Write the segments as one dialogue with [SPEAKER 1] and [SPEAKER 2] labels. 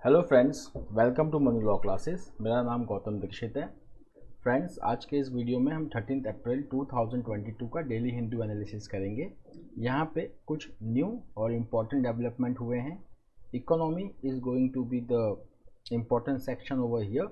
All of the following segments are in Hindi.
[SPEAKER 1] Hello friends, welcome to money law classes. मेरा नाम गौतम दीक्षित है। फ्रेंड्स, आज के इस वीडियो में हम 13 अप्रैल 2022 का डेली हिंदू एनालिसिस करेंगे। यहाँ पे कुछ न्यू और इम्पोर्टेंट डेवलपमेंट हुए हैं। Economy is going to be the important section over here.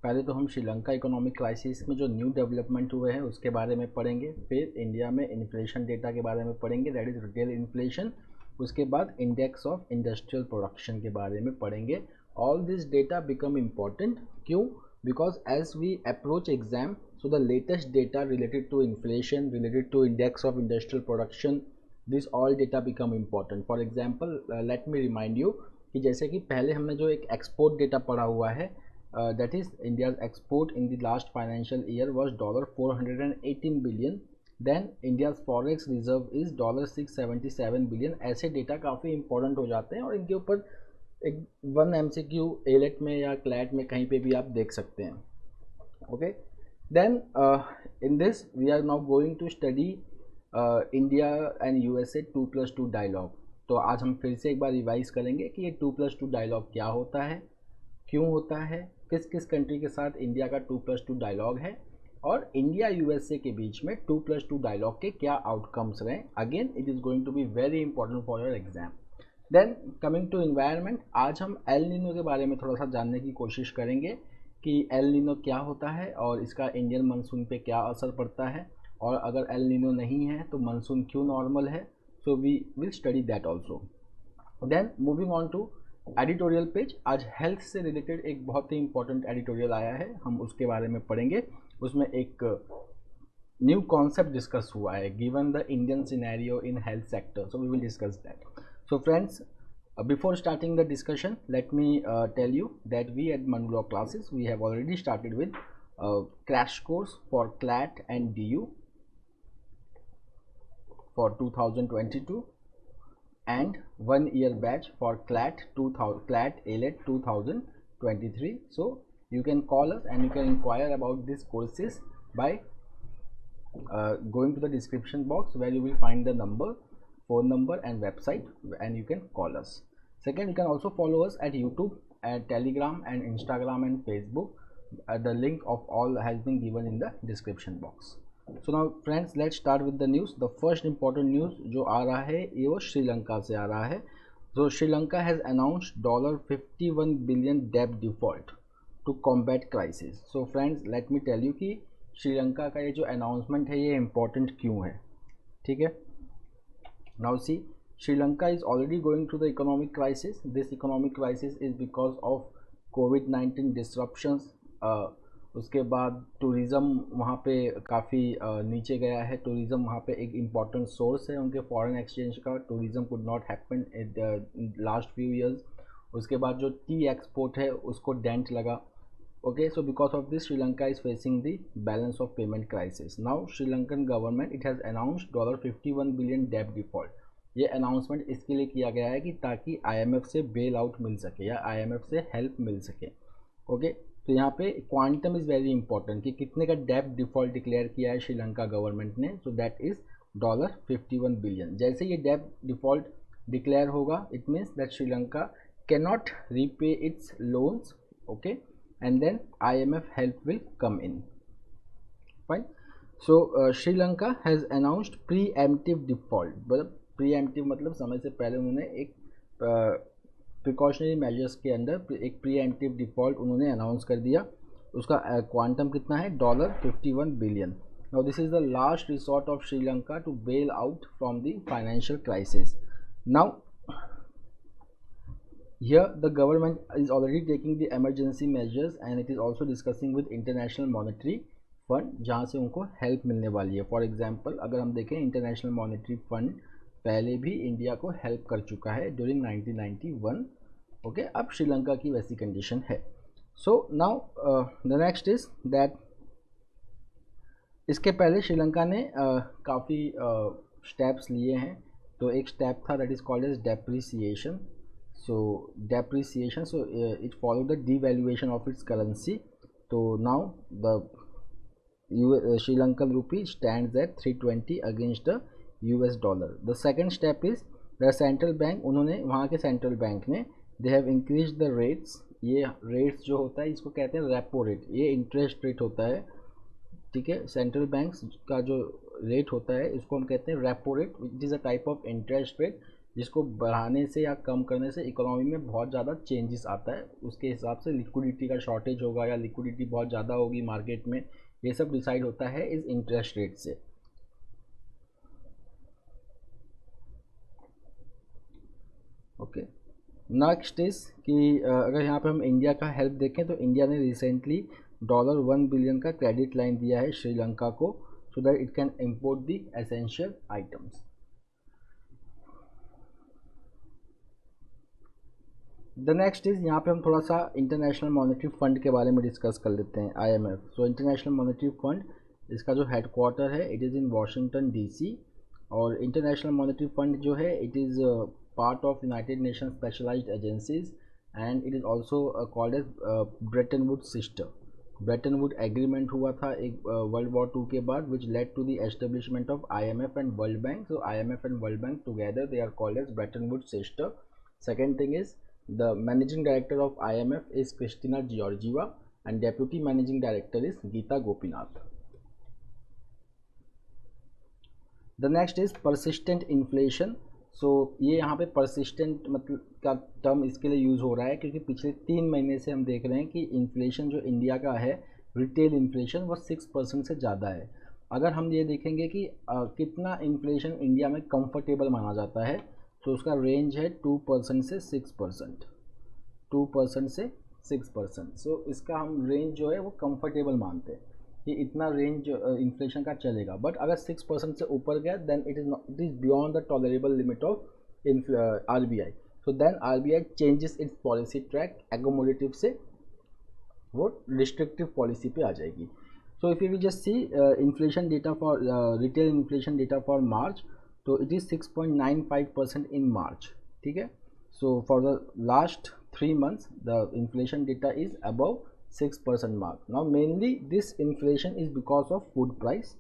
[SPEAKER 1] पहले तो हम श्रीलंका इकोनॉमिक क्राइसिस में जो न्यू डेवलपमेंट हुए हैं उसके बारे में पढ़ेंगे। फिर इंडिया में इन्फ्लेशन डेटा के बारे में पढ़ेंगे, दैट इज़ रिटेल इन्फ्लेशन। उसके बाद इंडेक्स ऑफ इंडस्ट्रियल प्रोडक्शन के बारे में पढ़ेंगे। All this data become important. क्यों? Because as we approach exam, so the latest data related to inflation, related to index of industrial production, this all data become important. For example, let me remind you कि जैसे कि पहले हमने जो एक एक्सपोर्ट डेटा पढ़ा हुआ है, that is India's export in the last financial year was $418 billion. Then India's forex reserve is $677 billion. ऐसे डेटा काफ़ी इंपॉर्टेंट हो जाते हैं और इनके ऊपर एक 1 MCQ एलेट में या क्लैट में कहीं पे भी आप देख सकते हैं। Okay, then in this we are now going to study India and USA 2+2 dialogue. तो आज हम फिर से एक बार रिवाइज करेंगे कि ये 2+2 डायलॉग क्या होता है, क्यों होता है, किस किस कंट्री के साथ इंडिया का 2+2 डायलॉग है और इंडिया USA के बीच में 2+2 डायलॉग के क्या आउटकम्स रहे। Again it is going to be very important for your exam. Then coming to environment, आज हम एल नीनो के बारे में थोड़ा सा जानने की कोशिश करेंगे कि एल नीनो क्या होता है और इसका इंडियन मानसून पे क्या असर पड़ता है, और अगर एल नीनो नहीं है तो मानसून क्यों नॉर्मल है। So we will study that also. Then moving on to editorial page, आज हेल्थ से रिलेटेड एक बहुत ही इंपॉर्टेंट एडिटोरियल आया है, हम उसके बारे में पढ़ेंगे। उसमें एक न्यू कॉन्सेप्ट डिस्कस हुआ है, given the Indian scenario in health sector, so we will discuss that. So friends, before starting the discussion, let me tell you that we at Manu Law Classes, we have already started with crash course for CLAT and DU for 2022 and 1 year batch for CLAT ALET 2023. So you can call us and you can inquire about these courses by going to the description box where you will find the number, phone number and website, and you can call us. Second, you can also follow us at YouTube, at Telegram and Instagram and Facebook. The link of all has been given in the description box. So now friends, let's start with the news. The first important news जो आ रहा है ये वो श्रीलंका से आ रहा है। So Sri Lanka has announced $51 billion debt default to combat crisis. So friends, let me tell you कि श्रीलंका का ये जो अनाउंसमेंट है ये इम्पोर्टेंट क्यों है, ठीक है। Now see, Sri Lanka is already going through the economic crisis. This economic crisis is because of COVID-19 disruptions. उसके बाद टूरिज़्म वहाँ पे काफ़ी नीचे गया है। टूरिज़्म वहाँ पे एक इम्पॉर्टेंट सोर्स है उनके फॉरेन एक्सचेंज का। Tourism could not happen in last few years. उसके बाद जो टी एक्सपोर्ट है उसको डेंट लगा। Okay, so because of this, Sri Lanka is facing the balance of payment crisis. Now, Sri Lankan government it has announced $51 billion debt default. ये अनाउंसमेंट इसके लिए किया गया है कि ताकि IMF से बेल आउट मिल सके या IMF से हेल्प मिल सके। ओके, तो यहाँ पे क्वांटम इज़ वेरी इंपॉर्टेंट कि कितने का डेट डिफॉल्ट डिक्लेयर किया है श्रीलंका गवर्नमेंट ने। So that is $51 billion. जैसे ये डेट डिफॉल्ट डिक्लेयर होगा, it means that Sri Lanka can not repay it's loans, okay, and then IMF help will come in. Fine. So Sri Lanka has announced preemptive default. मतलब preemptive मतलब समय से पहले उन्होंने एक precautionary measures के अंदर एक preemptive default उन्होंने अनाउंस कर दिया। उसका क्वांटम कितना है? $51 billion. Now this is the last resort of Sri Lanka to bail out from the financial crisis. Now here the government is already taking the emergency measures and it is also discussing with International Monetary Fund जहाँ से उनको हेल्प मिलने वाली है। फॉर एग्जांपल अगर हम देखें, इंटरनेशनल मॉनेटरी फंड पहले भी इंडिया को हेल्प कर चुका है ड्यूरिंग 1991। ओके, अब श्रीलंका की वैसी कंडीशन है। So now the next is that इसके पहले श्रीलंका ने काफ़ी स्टेप्स लिए हैं। तो एक स्टेप था that is called as depreciation. So depreciation, so it followed the devaluation of its currency. So now the Sri Lankan rupee stands at 320 against the US dollar. The second step is the central bank, उन्होंने वहाँ के सेंट्रल बैंक ने they have increase the rates. ये रेट्स जो होता है इसको कहते हैं रेपो रेट, ये इंटरेस्ट रेट होता है, ठीक है। सेंट्रल बैंक्स का जो रेट होता है इसको हम कहते हैं repo rate, which is a type of interest rate जिसको बढ़ाने से या कम करने से इकोनॉमी में बहुत ज़्यादा चेंजेस आता है। उसके हिसाब से लिक्विडिटी का शॉर्टेज होगा या लिक्विडिटी बहुत ज़्यादा होगी मार्केट में, ये सब डिसाइड होता है इस इंटरेस्ट रेट से। ओके, नेक्स्ट इज कि अगर यहाँ पे हम इंडिया का हेल्प देखें तो इंडिया ने रिसेंटली $1 बिलियन का क्रेडिट लाइन दिया है श्रीलंका को, so that it can import the essential items. The next is यहाँ पे हम थोड़ा सा इंटरनेशनल मॉनेटरी फंड के बारे में डिस्कस कर लेते हैं, IMF। So International Monetary Fund, इसका जो हेडक्वार्टर है it is in Washington DC, और इंटरनेशनल मॉनेटरी फंड जो है it is part of United Nation specialized agencies and it is also called as Bretton Wood system. Bretton Wood agreement हुआ था एक वर्ल्ड वॉर 2 के बाद, which led to the establishment of IMF and World Bank. So IMF and World Bank together they are called as Bretton Wood system. Second thing is the managing director of IMF is Kristalina Georgieva and deputy managing director is Geeta Gopinath. The next is persistent inflation. So ये यहाँ पे persistent मतलब का टर्म इसके लिए यूज़ हो रहा है क्योंकि पिछले 3 महीने से हम देख रहे हैं कि इन्फ्लेशन जो इंडिया का है, रिटेल इन्फ्लेशन, वो 6% से ज़्यादा है। अगर हम ये देखेंगे कि कितना इन्फ्लेशन इंडिया में कंफर्टेबल माना जाता है, तो उसका रेंज है 2% से 6%, 2% से 6%। सो इसका हम रेंज जो है वो कंफर्टेबल मानते हैं कि इतना रेंज इन्फ्लेशन का चलेगा। बट अगर 6% से ऊपर गया then it is beyond the tolerable limit of RBI। So then RBI changes its policy track, accommodative से वो रिस्ट्रिक्टिव पॉलिसी पे आ जाएगी। So if you just see inflation data for retail inflation data for March, तो इट इज़ 6.95% इन मार्च, ठीक है। So for the last 3 months the inflation data is above 6% mark. Now mainly this inflation is because of food price.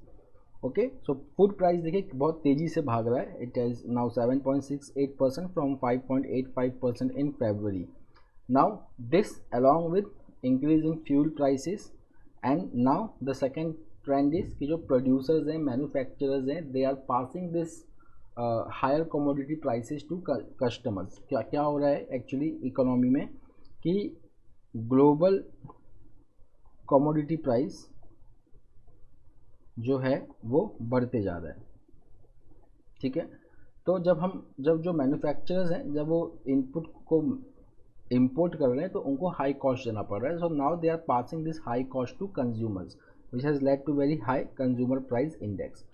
[SPEAKER 1] Okay, so food price देखिए बहुत तेज़ी से भाग रहा है, it is now 7.68% from 5.85% in February. Now this along with increase in fuel prices, and now the second trend is कि जो producers हैं, manufacturers हैं, they are passing this higher commodity prices to customers. क्या क्या हो रहा है एक्चुअली इकोनॉमी में कि ग्लोबल कमोडिटी प्राइस जो है वो बढ़ते जा रहा है, ठीक है। तो जब जो मैन्युफैक्चरर्स हैं जब वो इनपुट को इंपोर्ट कर रहे हैं तो उनको हाई कॉस्ट देना पड़ रहा है। So now they are passing this high cost to consumers, which has led to very high consumer price index.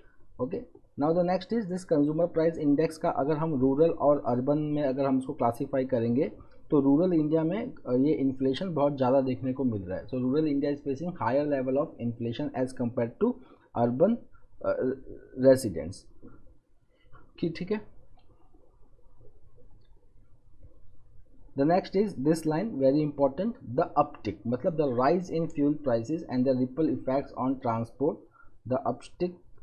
[SPEAKER 1] Okay, now the next is this consumer price index का अगर हम रूरल और अर्बन में अगर हम इसको क्लासीफाई करेंगे तो रूरल इंडिया में ये इन्फ्लेशन बहुत ज़्यादा देखने को मिल रहा है। So rural India is facing higher level of inflation as compare to urban residents, ठीक है। The next is this line very important, the uptick, मतलब the rise in fuel prices and the ripple effects on transport. द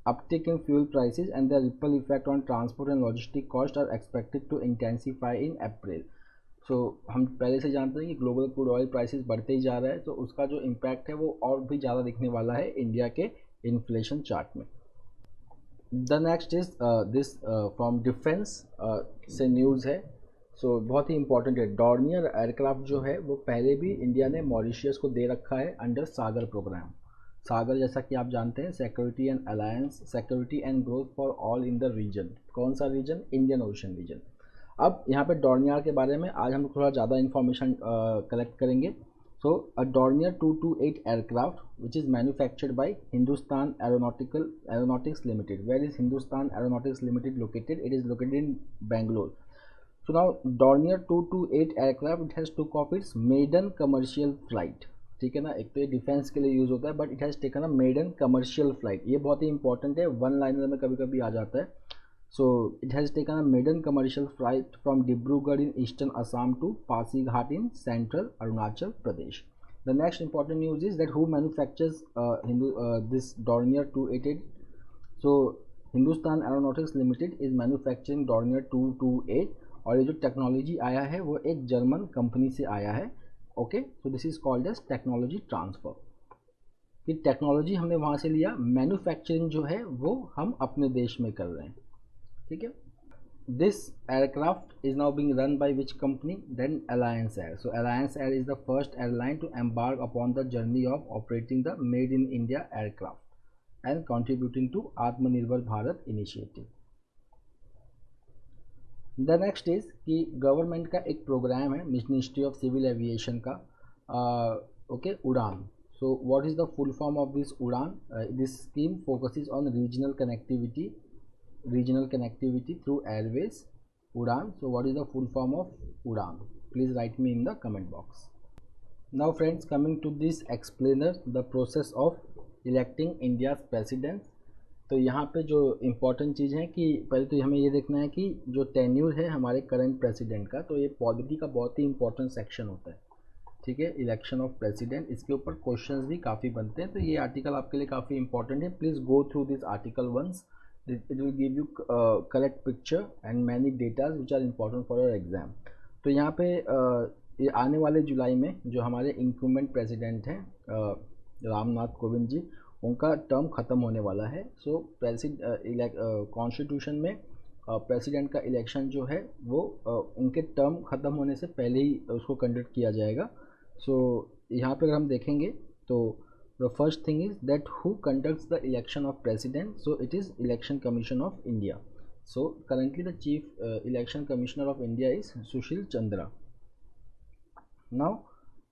[SPEAKER 1] uptick in fuel prices and the ripple effect on transport and logistic cost are expected to intensify in April. So हम पहले से जानते हैं कि ग्लोबल क्रूड ऑयल प्राइसेस बढ़ते ही जा रहा है, तो उसका जो इम्पैक्ट है वो और भी ज़्यादा दिखने वाला है इंडिया के इन्फ्लेशन चार्ट में। The next is this from defence से न्यूज़ है, सो बहुत ही इंपॉर्टेंट है। डॉर्नियर एयरक्राफ्ट जो है वो पहले भी इंडिया ने मॉरिशियस को दे रखा है अंडर सागर प्रोग्राम। सागर जैसा कि आप जानते हैं security and alliance, security and growth for all in the region. कौन सा रीजन? Indian ocean reason. अब यहाँ पे डॉर्नियर के बारे में आज हम थोड़ा ज़्यादा इन्फॉर्मेशन कलेक्ट करेंगे। So a Dornier 228 aircraft which is manufactured by Hindustan Aeronautics Limited. Where is Hindustan Aeronautics Limited located? It is located in Bangalore. So now Dornier 228 aircraft it has took off its maiden commercial flight, ठीक है ना। एक तो ये डिफेंस के लिए यूज़ होता है but it has taken a maiden commercial flight, ये बहुत ही इंपॉर्टेंट है, वन लाइनर में कभी कभी आ जाता है। So it has taken a maiden commercial flight from Dibrugarh in eastern Assam to Pasighat in central Arunachal Pradesh. The next important news is that who manufactures this Dornier 288। So Hindustan Aeronautics Limited is manufacturing Dornier 228 और ये जो टेक्नोलॉजी आया है वो एक जर्मन कंपनी से आया है। Okay, so this is called as technology transfer. कि टेक्नोलॉजी हमने वहाँ से लिया, मैन्युफैक्चरिंग जो है वो हम अपने देश में कर रहे हैं। ठीक है, this aircraft is now being run by which company? Then Alliance Air. So Alliance Air is the first airline to embark upon the journey of operating the Made in India aircraft and contributing to Atmanirbhar Bharat initiative. The next is कि गवर्नमेंट का एक प्रोग्राम है मिनिस्ट्री ऑफ सिविल एविएशन का, ओके, उड़ान। So what is the full form of this UDAN? This scheme focuses on regional connectivity through airways, UDAN. So what is the full form of UDAN? Please write me in the comment box. Now friends, coming to this explainer, the process of electing India's president. तो यहाँ पे जो इम्पोर्टेंट चीज़ है कि पहले तो हमें ये देखना है कि जो टेन्यूर है हमारे करंट प्रेसिडेंट का, तो ये पॉलिटी का बहुत ही इंपॉर्टेंट सेक्शन होता है। ठीक है, इलेक्शन ऑफ प्रेसिडेंट, इसके ऊपर क्वेश्चंस भी काफ़ी बनते हैं, तो ये आर्टिकल आपके लिए काफ़ी इंपॉर्टेंट है। Please go through this article once, it will give you correct picture and many datas which are important for your exam. तो यहाँ पे ये आने वाले जुलाई में जो हमारे इंक्यूमेंट प्रेसिडेंट हैं रामनाथ कोविंद जी, उनका टर्म ख़त्म होने वाला है। सो कॉन्स्टिट्यूशन में प्रेसिडेंट का इलेक्शन जो है वो उनके टर्म ख़त्म होने से पहले ही उसको कंडक्ट किया जाएगा। सो यहाँ पे अगर हम देखेंगे तो the first thing is that who conducts the election of president, so it is election commission of India. So currently the chief election commissioner of India is Sushil Chandra. Now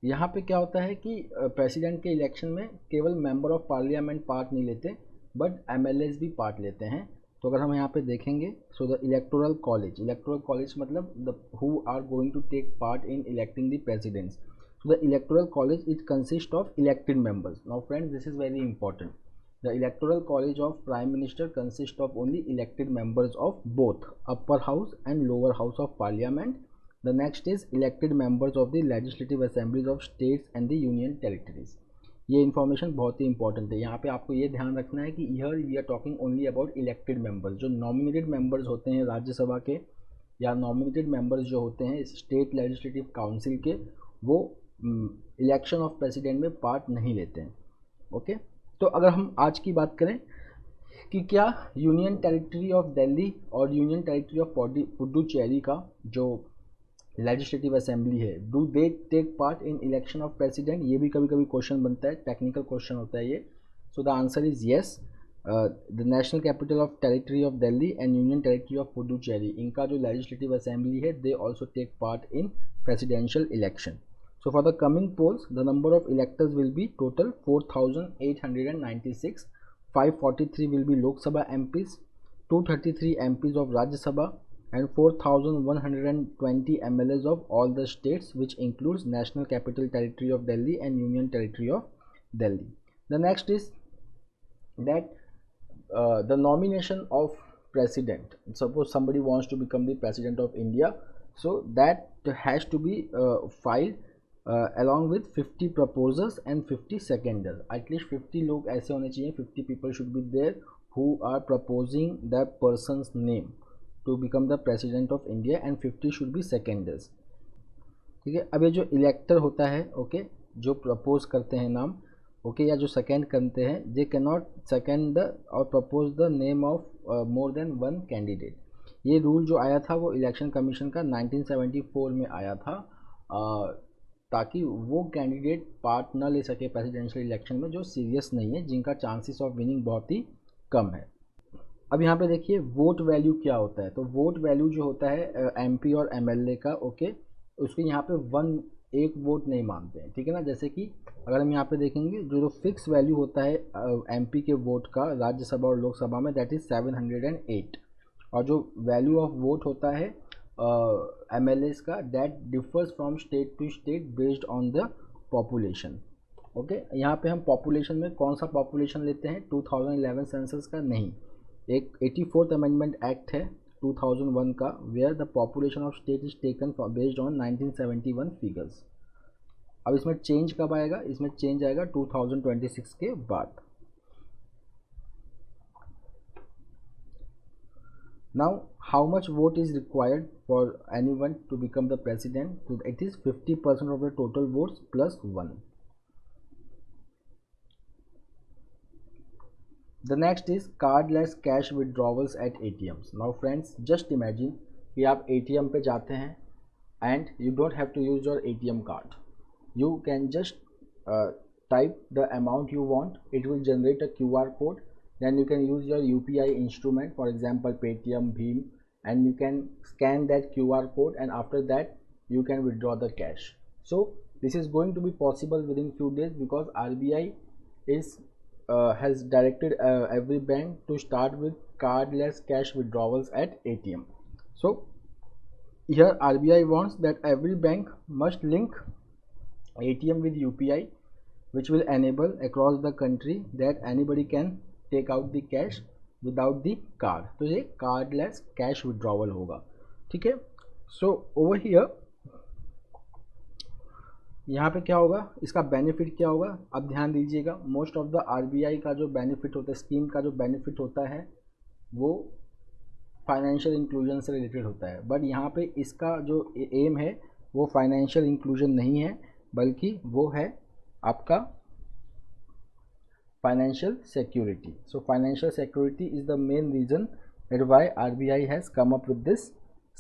[SPEAKER 1] यहाँ पे क्या होता है कि प्रेसिडेंट के इलेक्शन में केवल मेंबर ऑफ पार्लियामेंट पार्ट नहीं लेते, बट एमएलएस भी पार्ट लेते हैं। तो अगर हम यहाँ पे देखेंगे, सो द इलेक्टोरल कॉलेज मतलब the who are going to take part in electing the presidents. So the electoral college, it consists of elected members. Now friends, this is very important. The electoral college of prime minister consists of only elected members of both upper house and lower house of parliament. The next is elected members of the legislative assemblies of states and the union territories. ये इन्फॉर्मेशन बहुत ही इंपॉर्टेंट है। यहाँ पे आपको ये ध्यान रखना है कि here we are talking only about elected members। जो nominated members होते हैं राज्यसभा के या nominated members जो होते हैं स्टेट लेजिस्लेटिव काउंसिल के, वो इलेक्शन ऑफ प्रेसिडेंट में पार्ट नहीं लेते हैं। ओके, तो अगर हम आज की बात करें कि क्या यूनियन टेरिटरी ऑफ दिल्ली और यूनियन टेरिटरी ऑफ पुडुचेरी का जो लेजिस्लेटिव असेंबली है, do they take part in election of president, ये भी कभी कभी क्वेश्चन बनता है, टेक्निकल क्वेश्चन होता है ये। So the answer is yes. The national capital of territory of Delhi and union territory of Puducherry, इनका जो लेजिस्लेटिव असेंबली है, they also take part in presidential election. So for the coming polls, the number of electors will be total 4,896. 543 will be Lok Sabha MPs, 233 MPs of Rajya Sabha, and 4,120 MLAs of all the states, which includes National Capital Territory of Delhi and Union Territory of Delhi. The next is that the nomination of president. Suppose somebody wants to become the president of India, so that has to be filed along with 50 proposers and 50 seconders. At least 50 लोग ऐसे होने चाहिए, 50 people should be there who are proposing the person's name to become the president of India and 50 should be seconders. ठीक है, अब ये जो इलेक्टर होता है, ओके, जो प्रपोज करते हैं नाम, ओके, या जो सेकेंड करते हैं, दे कैन नॉट सेकेंड और propose the name of more than one candidate. ये रूल जो आया था वो इलेक्शन कमीशन का 1974 में आया था, ताकि वो कैंडिडेट पार्ट न ले सके प्रेसिडेंशियल इलेक्शन में जो सीरियस नहीं है, जिनका चांसेस ऑफ विनिंग बहुत ही कम है। अब यहाँ पे देखिए वोट वैल्यू क्या होता है। तो वोट वैल्यू जो होता है एमपी और एमएलए का, ओके, उसके यहाँ पे एक वोट नहीं मानते हैं, ठीक है ना। जैसे कि अगर हम यहाँ पे देखेंगे जो फिक्स वैल्यू होता है एमपी के वोट का राज्यसभा और लोकसभा में, दैट इज़ 708, और जो वैल्यू ऑफ वोट होता है MLAs का, that differs from state to state based on the population. Okay, यहाँ पे हम पॉपुलेशन में कौन सा पॉपुलेशन लेते हैं, 2011 सेंसस का नहीं, एक 84th अमेंडमेंट एक्ट है 2001 का, where the population of state is taken based on 1971 figures. अब इसमें चेंज कब आएगा, इसमें चेंज आएगा 2026 के बाद। Now how much vote is required for anyone to become the president? So it is 50% of the total votes plus 1. The next is cardless cash withdrawals at ATMs. Now friends, just imagine कि आप ATM पे जाते हैं and you don't have to use your ATM card. You can just type the amount you want. It will generate a QR code. Then you can use your UPI instrument, for example Paytm, Bheem, and you can scan that QR code, and after that you can withdraw the cash. So this is going to be possible within few days because RBI has directed every bank to start with cardless cash withdrawals at ATM. So here RBI wants that every bank must link ATM with UPI, which will enable across the country that anybody can take out the cash without the card. तो ये cardless cash withdrawal होगा, ठीक है. So over here यहाँ पे क्या होगा, इसका बेनिफिट क्या होगा, अब ध्यान दीजिएगा. मोस्ट ऑफ द आरबीआई का जो बेनिफिट होता है, स्कीम का जो बेनिफिट होता है वो फाइनेंशियल इंक्लूजन से रिलेटेड होता है, बट यहाँ पे इसका जो एम है वो फाइनेंशियल इंक्लूजन नहीं है, बल्कि वो है आपका financial security. So financial security is the main reason that why RBI has come up with this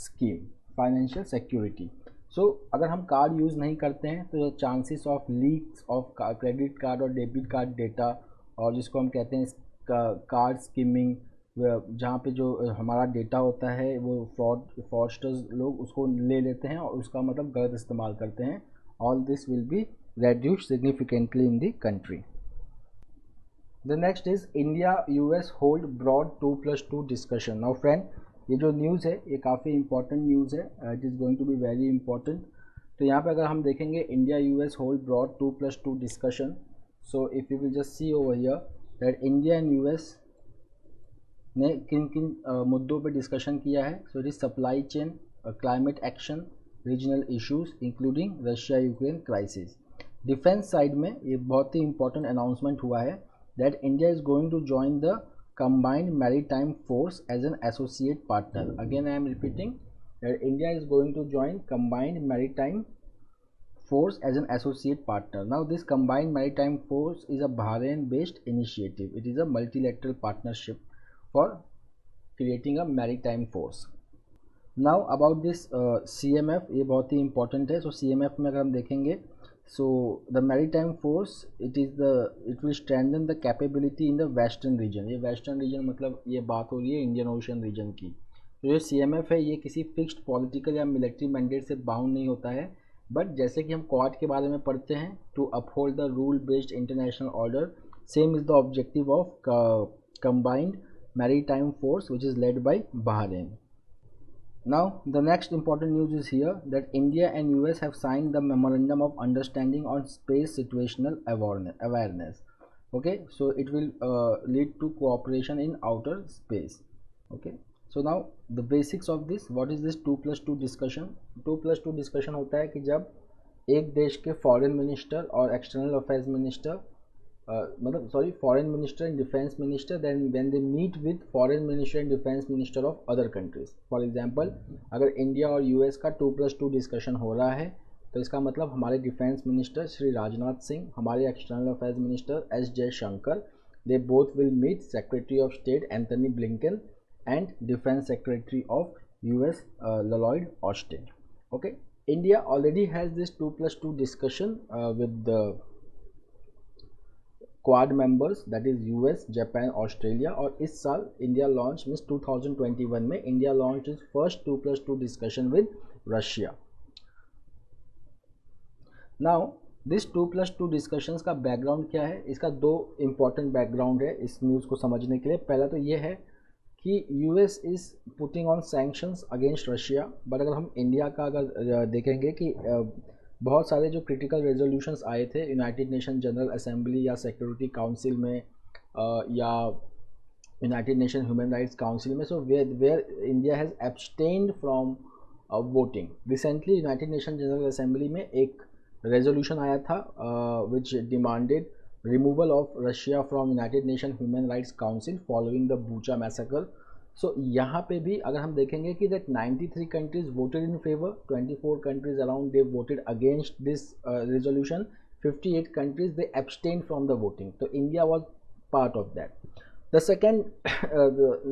[SPEAKER 1] scheme, financial security. So अगर हम कार्ड यूज़ नहीं करते हैं तो chances of leaks of credit card और डेबिट कार्ड डेटा, और जिसको हम कहते हैं कार्ड स्कीमिंग, जहाँ पे जो हमारा डेटा होता है वो फ्रॉडस्टर्स लोग उसको ले लेते हैं और उसका मतलब गलत इस्तेमाल करते हैं. All this will be reduced significantly in the country. The next is India US hold broad 2+2 discussion. Now friend, ये जो न्यूज़ है ये काफ़ी इंपॉर्टेंट न्यूज़ है. It is going to be very important. तो यहाँ पे अगर हम देखेंगे India US hold broad 2+2 discussion. So if you will just see over here that India and US ने किन किन मुद्दों पे डिस्कशन किया है. So it is supply chain, climate action, regional issues including Russia Ukraine crisis. Defence side में ये बहुत ही इंपॉर्टेंट अनाउंसमेंट हुआ है that India is going to join the combined maritime force as an associate partner. Again I am repeating that India is going to join combined maritime force as an associate partner. Now this combined maritime force is a Bahrain based initiative. It is a multilateral partnership for creating a maritime force. Now about this CMF, ये बहुत ही important है. So CMF में अगर हम देखेंगे, so the maritime force it will strengthen the capability in the western region. ये western region मतलब ये बात हो रही है Indian Ocean region की. तो ये CMF है ये किसी फिक्स्ड पॉलिटिकल या मिलिट्री मैंडेट से बाउंड नहीं होता है, बट जैसे कि हम क्वाड के बारे में पढ़ते हैं, to uphold the rule based international order, same is the objective of combined maritime force which is led by Bahrain. Now the next important news is here that India and US have signed the memorandum of understanding on space situational awareness. Okay, so it will lead to cooperation in outer space. Okay, so now the basics of this, what is this 2+2 discussion. 2+2 discussion होता है कि जब एक देश के फॉरेन मिनिस्टर और external affairs minister foreign minister and defence minister then when they meet with foreign minister and defence minister of other countries. For example अगर इंडिया और यूएस का 2+2 डिस्कशन हो रहा है तो इसका मतलब हमारे डिफेंस मिनिस्टर श्री राजनाथ सिंह, हमारे external affairs minister S Jaishankar, they both will meet secretary of state Anthony Blinken and Defense Secretary of US Lloyd Austin. Okay, India already has this 2+2 discussion with the Quad members, that is US, Japan, Australia. और इस साल India launch मीन्स 2021 में India launched its first 2+2 discussion with Russia. Now this 2+2 discussions का बैकग्राउंड क्या है, इसका दो इम्पॉर्टेंट बैकग्राउंड है इस न्यूज़ को समझने के लिए. पहला तो ये है कि US is putting on sanctions against Russia, but अगर हम इंडिया का अगर देखेंगे कि बहुत सारे जो क्रिटिकल रेजोल्यूशंस आए थे यूनाइटेड नेशन जनरल असेंबली या सिक्योरिटी काउंसिल में या United Nation Human Rights Council में, so where India has abstained from voting. Recently United Nation General Assembly में एक रेजोल्यूशन आया था which demanded removal of Russia from United Nations Human Rights Council following the Bucha massacre. सो यहाँ पे भी अगर हम देखेंगे कि that 93 countries voted in favour, 24 countries around they voted against this resolution, 58 countries they abstained from the voting. So India was part of that. The second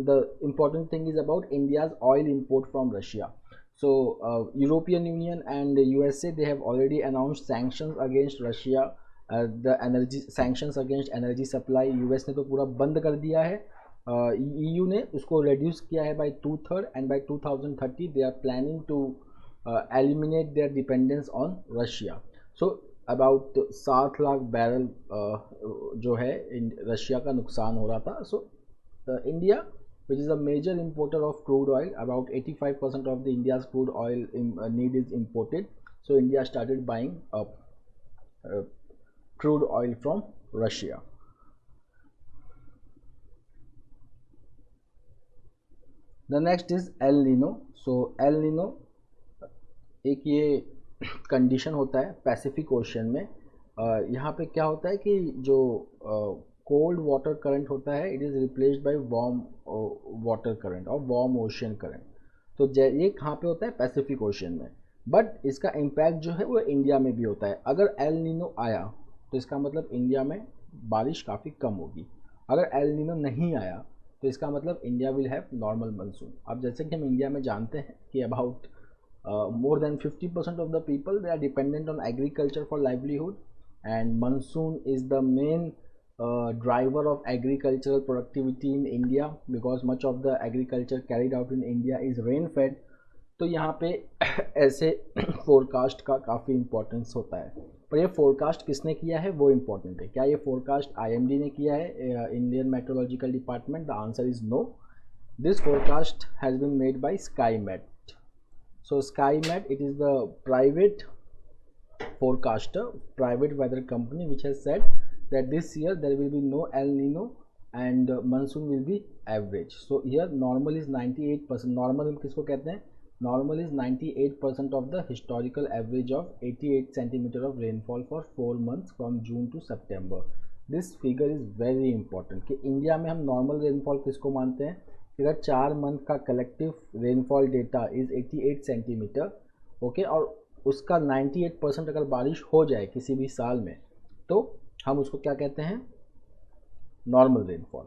[SPEAKER 1] the important thing is about India's oil import from Russia. So European Union and the USA, they have already announced sanctions against Russia. The energy sanctions against energy supply, US ने तो पूरा बंद कर दिया है. EU ने उसको reduce किया है by 2/3 and by 2030 they are planning to eliminate their dependence on Russia. So about 7 lakh barrel जो है रशिया का नुकसान हो रहा था. So India which is a major importer of crude oil, about 85% of the India's crude oil need is imported. So India started buying crude oil from Russia. The next is El Nino. So El Nino एक ये कंडीशन होता है पैसिफिक ओशन में. यहाँ पे क्या होता है कि जो कोल्ड वाटर करंट होता है it is replaced by warm water current और वार्म ओशन करंट. तो ये कहाँ पे होता है? पैसिफिक ओशन में. बट इसका इम्पैक्ट जो है वो इंडिया में भी होता है. अगर एल नीनो आया तो इसका मतलब इंडिया में बारिश काफ़ी कम होगी. अगर एल नीनो नहीं आया तो इसका मतलब India will have normal monsoon. अब जैसे कि हम इंडिया में जानते हैं कि about more than 50% of the people, they are dependent on agriculture for livelihood, and monsoon is the main driver of agricultural productivity in India, because much of the agriculture carried out in India is rain fed. तो यहाँ पे ऐसे फोरकास्ट का काफ़ी इम्पोर्टेंस होता है. पर ये फोरकास्ट किसने किया है वो इम्पोर्टेंट है. क्या ये फोरकास्ट IMD ने किया है, Indian meteorological department? The answer is no. This forecast has been made by SkyMet. So SkyMet, it is the private forecaster, private weather company, which has said that this year there will be no El Nino and monsoon will be average. So here normal is 98%. Normal किसको कहते हैं? Normal is 98% of the historical average of 88 centimeter of rainfall for 4 months from June to September. This figure is very important कि इंडिया में हम normal rainfall किसको मानते हैं? अगर 4 मंथ का collective rainfall data is 88 centimetre, okay, और उसका 98% अगर बारिश हो जाए किसी भी साल में तो हम उसको क्या कहते हैं? Normal rainfall.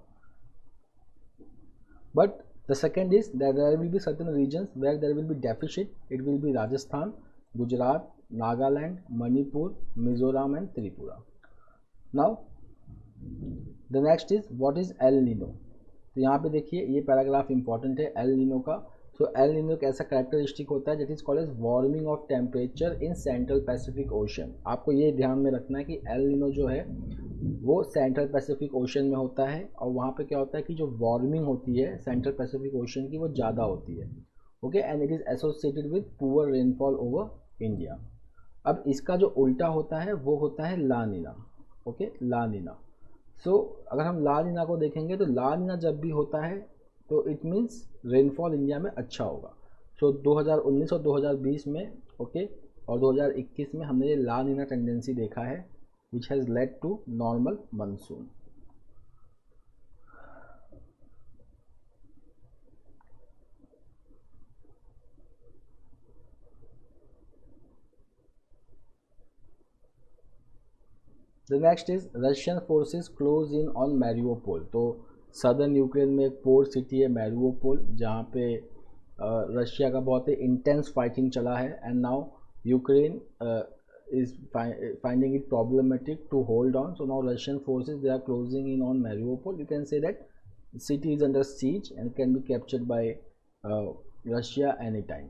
[SPEAKER 1] But the second is that there will be certain reasons where there will be deficit. It will be Rajasthan, Gujarat, Nagaland, Manipur, Mizoram and Tripura. Now the next is what is El Nino. तो यहाँ पे देखिए ये पैराग्राफ इंपॉर्टेंट है एल नीनो का. सो एल नीनो एक ऐसा कैरेक्टरिस्टिक होता है that is called as warming of temperature in central Pacific ocean. आपको ये ध्यान में रखना है कि एल नीनो जो है वो सेंट्रल पैसिफिक ओशन में होता है, और वहाँ पे क्या होता है कि जो वार्मिंग होती है सेंट्रल पैसिफिक ओशन की वो ज़्यादा होती है. Okay, and it is associated with poor rainfall over India. अब इसका जो उल्टा होता है वो होता है ला नीना. ओके, ला नीना. सो अगर हम ला नीना को देखेंगे तो ला नीना जब भी होता है तो इट मीन्स रेनफॉल इंडिया में अच्छा होगा. सो 2019 और 2020 में, ओके, और 2021 में हमने ये ला नीना टेंडेंसी देखा है which has led to normal monsoon. The next is Russian forces close in on Mariupol. तो सदर्न यूक्रेन में एक पोर्ट सिटी है मैरियोपोल जहाँ पे रशिया का बहुत ही इंटेंस फाइटिंग चला है. And now Ukraine is finding it problematic to hold on. So now Russian forces, they are closing in on Mariupol. You can say that the city is under siege and can be captured by Russia anytime.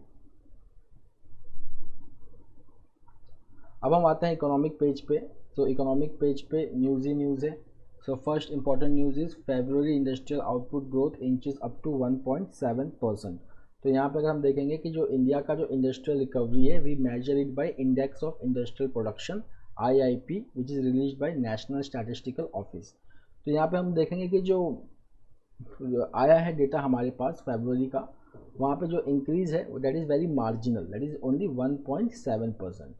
[SPEAKER 1] अब हम आते हैं इकोनॉमिक पेज पे. तो इकोनॉमिक पेज पे न्यूज़ ही न्यूज़ है. So first important news is February industrial output growth inches up to 1.7%. तो यहाँ पे अगर हम देखेंगे कि जो इंडिया का जो इंडस्ट्रियल रिकवरी है we measure it by index of industrial production IIP which is release by national statistical office. तो यहाँ पे हम देखेंगे कि जो आया है डेटा हमारे पास फरवरी का, वहाँ पे जो इंक्रीज़ है that is very marginal, that is only 1.7%,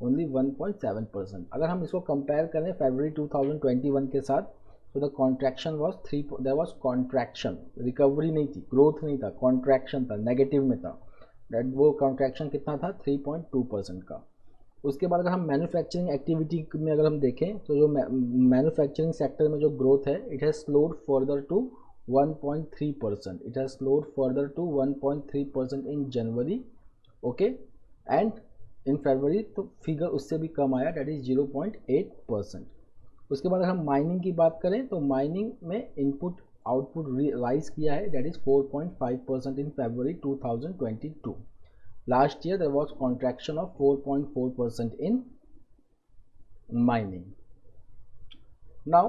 [SPEAKER 1] only 1.7%. अगर हम इसको कंपेयर करें फरवरी 2021 के साथ so the contraction was 3, there was contraction, recovery नहीं थी, ग्रोथ नहीं था, कॉन्ट्रैक्शन था, नेगेटिव में था। दैट वो कॉन्ट्रैक्शन कितना था, 3.2% का। उसके बाद अगर हम मैन्युफैक्चरिंग एक्टिविटी में अगर हम देखें तो जो मैन्युफैक्चरिंग सेक्टर में जो ग्रोथ है, it has slowed further to 1.3%, it has slowed further to 1.3% in January, okay, and in फरवरी तो फिगर उससे भी कम आया, डेट इज़ 0.8%। उसके बाद अगर हम माइनिंग की बात करें तो माइनिंग में इनपुट आउटपुट राइज किया है, that is 4.5% in February 2022। Last year there was contraction of 4.4% in mining. Now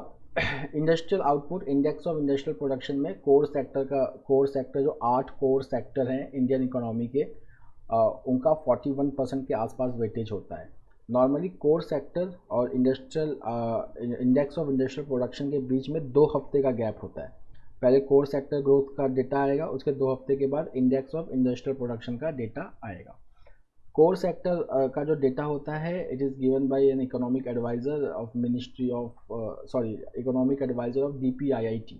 [SPEAKER 1] industrial output index of industrial production में कोर सेक्टर जो 8 कोर सेक्टर हैं इंडियन इकोनॉमी के, उनका 41% के आसपास वेटेज होता है। नॉर्मली कोर सेक्टर और industrial index of industrial production के बीच में 2 हफ्ते का गैप होता है। पहले कोर सेक्टर ग्रोथ का डेटा आएगा, उसके 2 हफ्ते के बाद इंडेक्स ऑफ इंडस्ट्रियल प्रोडक्शन का डेटा आएगा। कोर सेक्टर का जो डेटा होता है, it is given by an economic adviser of ministry of economic adviser of DPIIT,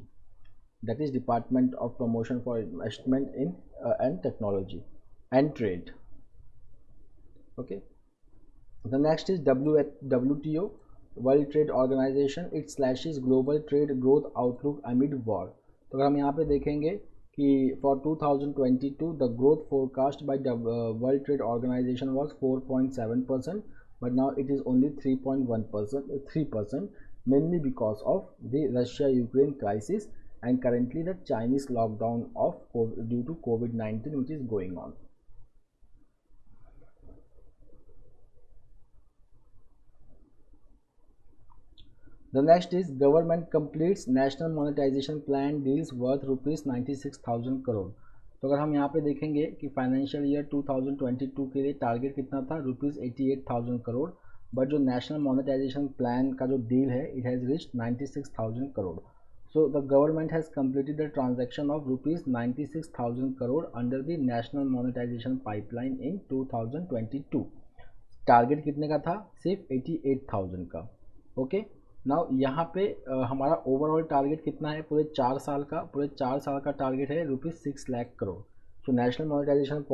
[SPEAKER 1] that is department of promotion for investment in and technology and trade, okay. The next is WTO, world trade organisation, it slashes global trade growth outlook amid war. तो अगर हम यहाँ पे देखेंगे कि for 2022 the growth forecast by world trade organisation was 4.7%, but now it is only 3% mainly because of the Russia Ukraine crisis and currently the Chinese lockdown of due to COVID-19 which is going on. The next is government completes national monetization plan deals worth rupees 96,000 crore. तो अगर हम यहाँ पे देखेंगे कि फाइनेंशियल ईयर 2022 के लिए टारगेट कितना था, रुपीज़ 88,000 करोड़, बट जो नेशनल मोनेटाइजेशन प्लान का जो डील है, it has reached 96,000 crore. So the government has completed the transaction of rupees 96,000 crore under the national monetisation pipeline in 2022। Target कितने का था, सिर्फ 88,000 का, ओके। नाउ यहाँ पे हमारा ओवरऑल टारगेट कितना है पूरे 4 साल का, पूरे 4 साल का टारगेट है rupees 6 lakh crore. So national monetisation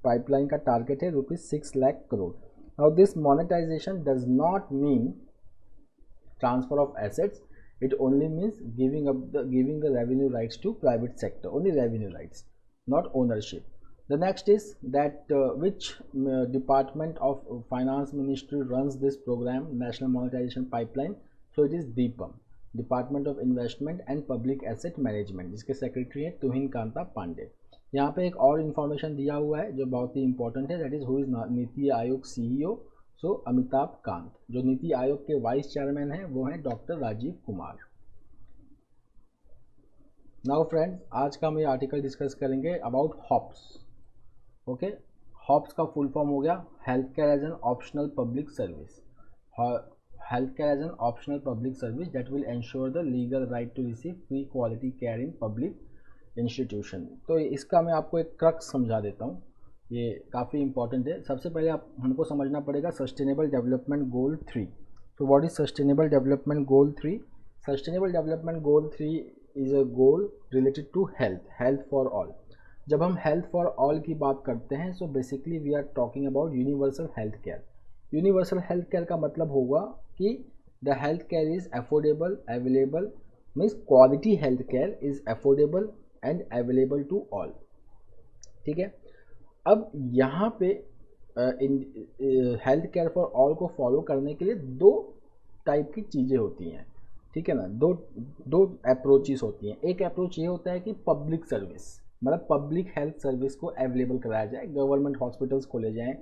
[SPEAKER 1] pipeline का टारगेट है rupees 6 lakh crore. Now this monetisation does not mean transfer of assets, it only means giving the revenue rights to private sector, only revenue rights, not ownership. The next is that which department of finance ministry runs this program, national monetization pipeline? So it is DIPAM, department of investment and public asset management, जिसके सेक्रेटरी हैं तुहिन कांता पांडे। यहाँ पे एक और इन्फॉर्मेशन दिया हुआ है जो बहुत ही इंपॉर्टेंट है, that is who is NITI Aayog CEO, सो अमिताभ कांत। जो नीति आयोग के वाइस चेयरमैन हैं वो हैं doctor Rajiv Kumar. Now friends, आज का हम ये आर्टिकल डिस्कस करेंगे अबाउट हॉप्स, ओके। हॉप्स का फुल फॉर्म हो गया health care as an optional public service, health care as an optional public service that will ensure the legal right to receive free quality care in public institution. तो इसका मैं आपको एक क्रक्स समझा देता हूँ, ये काफ़ी इंपॉर्टेंट है। सबसे पहले हमको समझना पड़ेगा सस्टेनेबल डेवलपमेंट गोल 3। तो what is sustainable development goal 3? Sustainable development goal 3 is a goal related to health for all. जब हम हेल्थ फॉर ऑल की बात करते हैं, so basically we are talking about universal health care. Universal health care का मतलब होगा कि the health care is affordable, available, means quality health care is affordable and available to all, ठीक है। अब यहाँ पे हेल्थ केयर फॉर ऑल को फॉलो करने के लिए 2 टाइप की चीज़ें होती हैं, ठीक है ना। दो अप्रोचेस होती हैं। एक अप्रोच ये होता है कि पब्लिक सर्विस, मतलब पब्लिक हेल्थ सर्विस को अवेलेबल कराया जाए, गवर्नमेंट हॉस्पिटल्स खोले जाएं,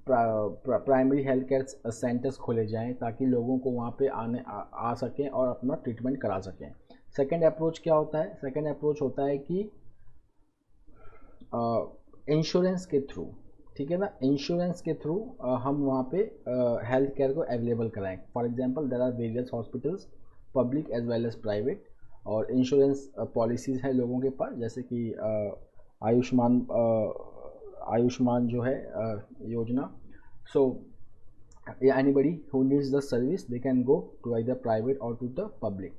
[SPEAKER 1] प्राइमरी हेल्थ केयर सेंटर्स खोले जाएं ताकि लोगों को वहाँ पे आ सकें और अपना ट्रीटमेंट करा सकें। सेकंड अप्रोच क्या होता है? सेकंड अप्रोच होता है कि इंश्योरेंस के थ्रू, ठीक है ना, इंश्योरेंस के थ्रू हम वहाँ पे हेल्थ केयर को अवेलेबल कराएं। For example there are various hospitals, public as well as private, और इंश्योरेंस पॉलिसीज़ है लोगों के पास, जैसे कि आयुष्मान जो है योजना। सो anybody who needs the service they can go to either private or to the public।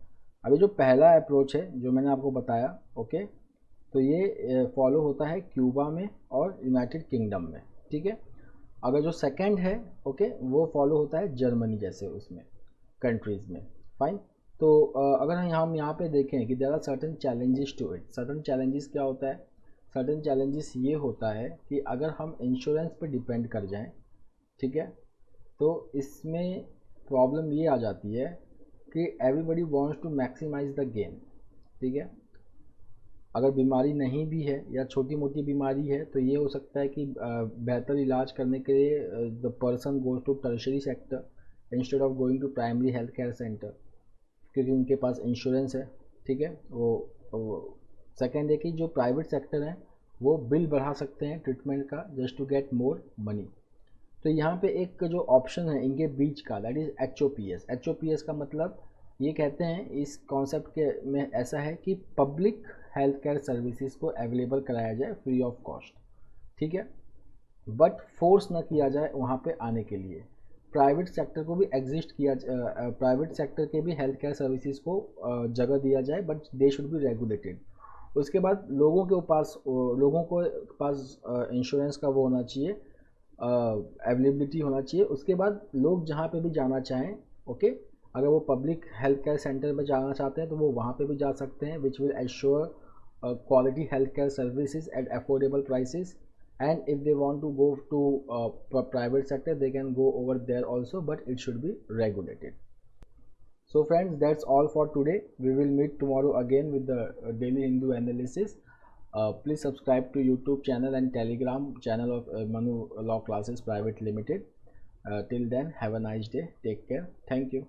[SPEAKER 1] अभी जो पहला अप्रोच है जो मैंने आपको बताया, ओके, तो ये फॉलो होता है क्यूबा में और यूनाइटेड किंगडम में, ठीक है। अगर जो सेकंड है, ओके, वो फॉलो होता है जर्मनी जैसे उसमें कंट्रीज़ में, फाइन। तो अगर हम यहाँ पे देखें कि there are certain challenges to it. Certain challenges क्या होता है? सर्टेन चैलेंजेस ये होता है कि अगर हम इंश्योरेंस पे डिपेंड कर जाएं, ठीक है, तो इसमें प्रॉब्लम ये आ जाती है कि everybody wants to maximise the gain, ठीक है। अगर बीमारी नहीं भी है या छोटी मोटी बीमारी है तो ये हो सकता है कि बेहतर इलाज करने के लिए the person goes to tertiary sector instead of going to primary health care centre, क्योंकि उनके पास इंश्योरेंस है, ठीक है। वो सेकेंड है कि जो प्राइवेट सेक्टर हैं वो बिल बढ़ा सकते हैं ट्रीटमेंट का just to get more money. तो यहाँ पे एक जो ऑप्शन है इनके बीच का, दैट इज़ HOPS। HOPS का मतलब ये कहते हैं इस कॉन्सेप्ट के में ऐसा है कि पब्लिक हेल्थ केयर सर्विसेज को अवेलेबल कराया जाए फ्री ऑफ कॉस्ट, ठीक है, बट फोर्स ना किया जाए वहाँ पे आने के लिए। प्राइवेट सेक्टर को भी एग्जिस्ट किया, प्राइवेट सेक्टर के भी हेल्थ केयर सर्विसेज को जगह दिया जाए, but they should be regulated. उसके बाद लोगों के पास इंश्योरेंस का वो होना चाहिए, अवेलेबिलिटी होना चाहिए। उसके बाद लोग जहाँ पे भी जाना चाहें, ओके, अगर वो पब्लिक हेल्थ केयर सेंटर में जाना चाहते हैं तो वो वहाँ पे भी जा सकते हैं, which will assure quality health care services at affordable prices. And if they want to go to private sector they can go over there also, but it should be regulated. So friends, that's all for today. We will meet tomorrow again with the daily Hindu analysis. Please subscribe to YouTube channel and Telegram channel of Manu Law Classes Private Limited. Till then, have a nice day. Take care. Thank you.